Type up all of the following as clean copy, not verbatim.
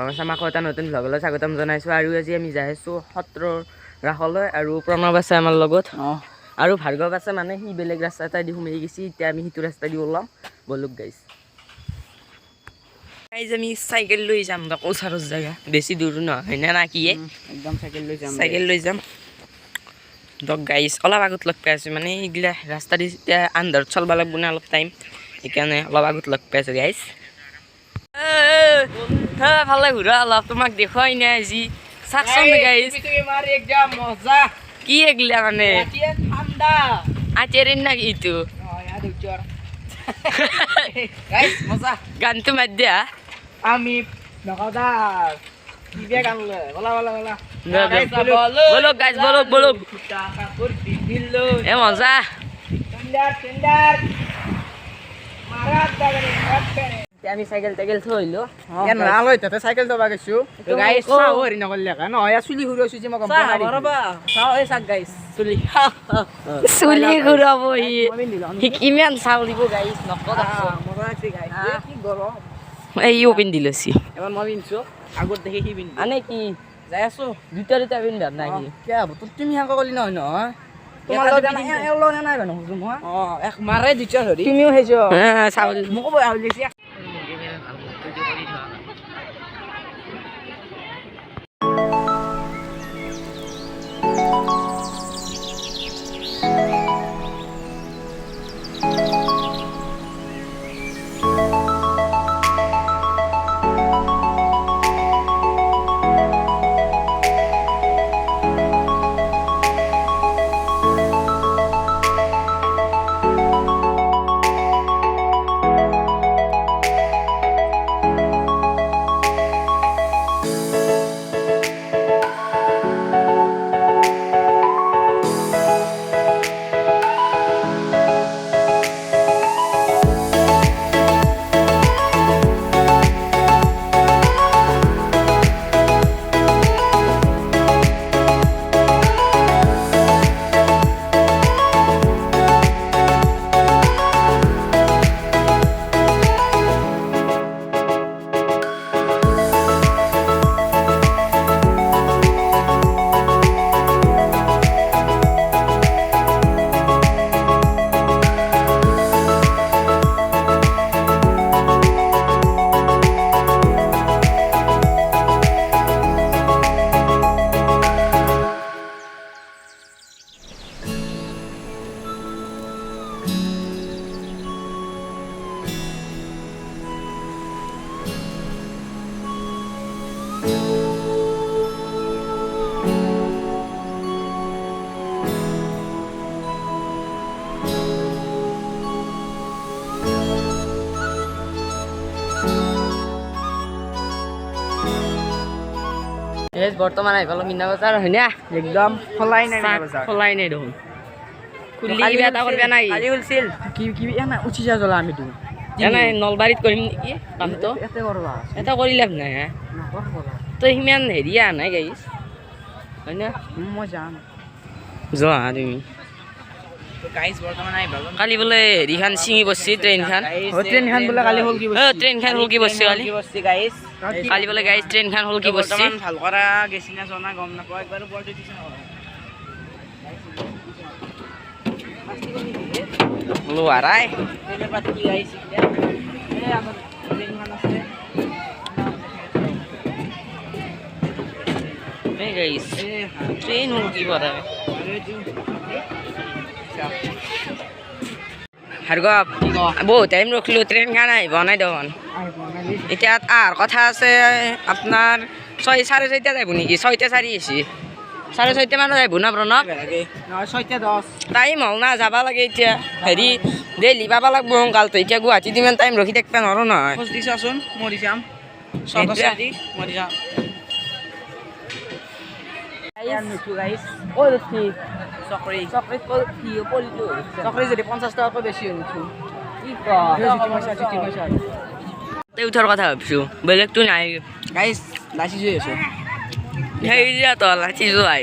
আমাক এটা নতুন ভ্লগলৈ স্বাগতম জনাইছোঁ আৰু আজি আমি যাই আছোঁ সত্ৰৰ ৰাসলৈ আৰু প্ৰণৱ আছে আমাৰ লগত আৰু ভাৰ্গৱ আছে মানে সি বেলেগ ৰাস্তা এটা দি সোমাই গৈছে এতিয়া আমি সিটো ৰাস্তা দি ওলাম বলক গাইজ আমি চাইকেল লৈ যাম ওচৰৰ জেগা বেছি দূৰ নহয় হয়নে না কি একদম চাইকেল লৈ যাম দক গাইজ অলপ আগত লগ পাই আছোঁ মানে এইগিলা ৰাস্তা দি এতিয়া আন্ধাৰত চলবা লাগব না অলপ টাইম সেইকাৰণে অলপ আগত লগ পাই আছোঁ গাইজ ভালে ঘূৰা অলপ তোমাক দেখুৱাই নাই আজি চাকচোন গাইজ কি এগিলা মানে আচেৰিন না কিটো গানটো মাত দিয়া আমি নকদার কিবে গান লে বলা বলা বলা বলক গাইজ বলক বলক এ মজা টেন্ডার মারাত দাগরে কাটে আমি সাইকেল টাইকেল থইলো কেন আলো তাতে সাইকেল তো বাগেছু তো গাইস সাও হরি না করলে কেন আয়া সুলি ঘুরে সুজি মক সাও বরাবা সাও এ সাক গাইস সুলি ঘুরাবো হি কিমান সাও দিব গাইস নকদা মজা আছে গাইস কি গরম এই ইউ পিন্দিলছি এবার মই পিনছো আগত দেখি কি পিন আনে কি যাই আছো দুটা দুটা পিন্দাম নাকি কে হব তুমি হাঙ্কা কলি নহয় নহয় তোমার লগে না এলো না নাই বানো হুজুম এক মারে দিছা ধরি তুমিও হেছো হ্যাঁ সাও মোক বই আউলিছি বর্তমান আই ভালো মিনা বাজার হয় না একদম খলাই নাই বাজার খোলাই নাই দেখুন খুলি বেটা করবে নাই কালি হলছিল কি কি না উঠি যা জলা আমি তুমি জানা নলবাৰীত কৰিম নেকি কামটো এতে কৰবা এটা কৰি লাভ নাই হা না কৰবা তো সিমান হেৰিয়া নাই গাইছ হয় না মই যাম যোৱা তুমি তো গাইস বৰ্তমান আই ভালো কালি বোলে হেৰিখান ছিঙি বসছি ট্ৰেইনখান ট্ৰেন খান বলে কালি হল কি ট্ৰেইনখান হল কি বসছি কালি বসছি গাইস কালি বোলে গাইছ ট্ৰেইনখান হল কি বসছি বর্তমান ভাল করা গেছি না জনা গম না কয় একবার বলতে দিছ না লো আৰাই ট্ৰেনেৰ পাতি কি গাইস এ আমাৰ ট্ৰেন খান আছে এই গাইছ ট্ৰেইন হল কি বৰা ভাৰ্গৱ বহুত টাইম ৰখিলোঁ ট্ৰেইনখান আহিব নাই দেখোন এতিয়া আহাৰ কথা আছে আপোনাৰ 6:30 যাব নেকি 6:04 হৈছে 6:30 মানত আহিব না প্ৰণৱ 6:10 টাইম হ'ল না যাব লাগে এতিয়া হেৰি দেইলি পাব লাগব সোনকালতো এতিয়া গুৱাহাটীত ইমান টাইম ৰখি থাকিব নোৱাৰোঁ নহয় খোজ দিছাচোন মৰি যাম সগসাদি মৰি যাম গাইস ও দেখি চকৰি চকলেট কি পলিটো চকৰি যদি 50 টাকাকৈ বেছি হৈছো কি কয় তই উঠাৰ কথা ভাবিছোঁ বেলেগতো নাই গাইস লাচি জুই আছো সেইয়া তো লাঠি যোৱাই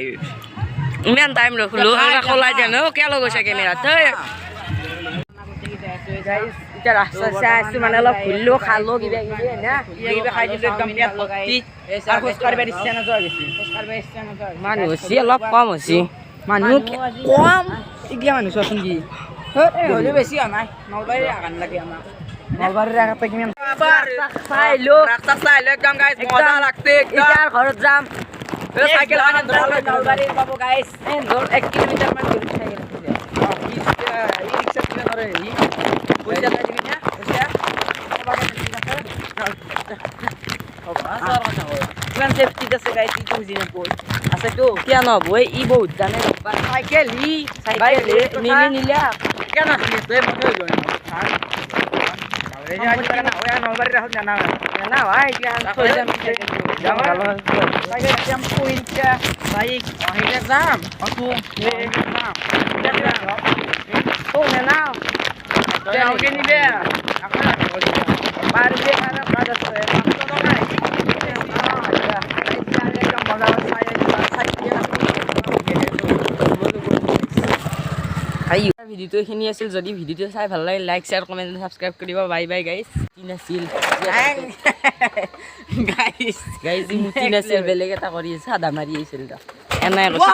ইমান টাইম ৰখিলোঁ খোলাই জানো কেলৈ গৈছে কেমেৰাত গাইস এতিয়া ৰাস্তা চাই আছোঁ মানে অলপ ঘূৰিলোঁ খালোঁ কিবা কিবি না কিবা খাই দিলোঁ একদম পেট ভৰ্তি আৰু খোজ কাঢ়িব ইচ্ছা নোযোৱা গৈছে খোজ কাঢ়িব ইচ্ছা নোযোৱা মানুহ হৈছে অলপ কম হৈছে মানুহ কম এতিয়া মানুহ চোৱাচোন কি হ'লেও বেছি হোৱা নাই নলবাৰীৰ আগান লাগে আমাক নলবাৰীৰ আগাতে কিমান চাইলোঁ ৰাস্তা চাইলোঁ একদম গাইছ মজা লাগছে এতিয়া ঘৰত যাম চাইকেল নলবাৰীৰ পাব গাইছ 1 কিলোমিটাৰ মান দূৰ চাইকেল ই-ৰিক্সা কিনে ধৰে ই পইচা পাই দিবি না পইচা কিমান চেফটিত আছে গাইছ ইটো বুজি নাপায় আছেতো কিয় নহ'ব ই বহুত জানে চাইকেল ই চাইকেল নিলি নিলে কেন আছিলি তই মনে হৈ গ'ল নলবাৰীৰ ৰাখত জানা না ভাই এতিয়া থৈ যাম টেম্পু ৰিক্সা বাইক আহিলে যাম অটো নাও নিবে পারবে না কাজ আছে ভিডিঅ'টো এইখিনি আছিল যদি ভিডিঅ'টো চাই ভাল লাগে লাইক শ্বেয়াৰ কমেণ্ট ছাবস্ক্ৰাইব কৰিব বাই বাই গাইছ তিন আছিল গাইছ গাইজ মুঠি নাছিল বেলেগ এটা কৰি চাদা মাৰি আহিছিল এনাই কৈছে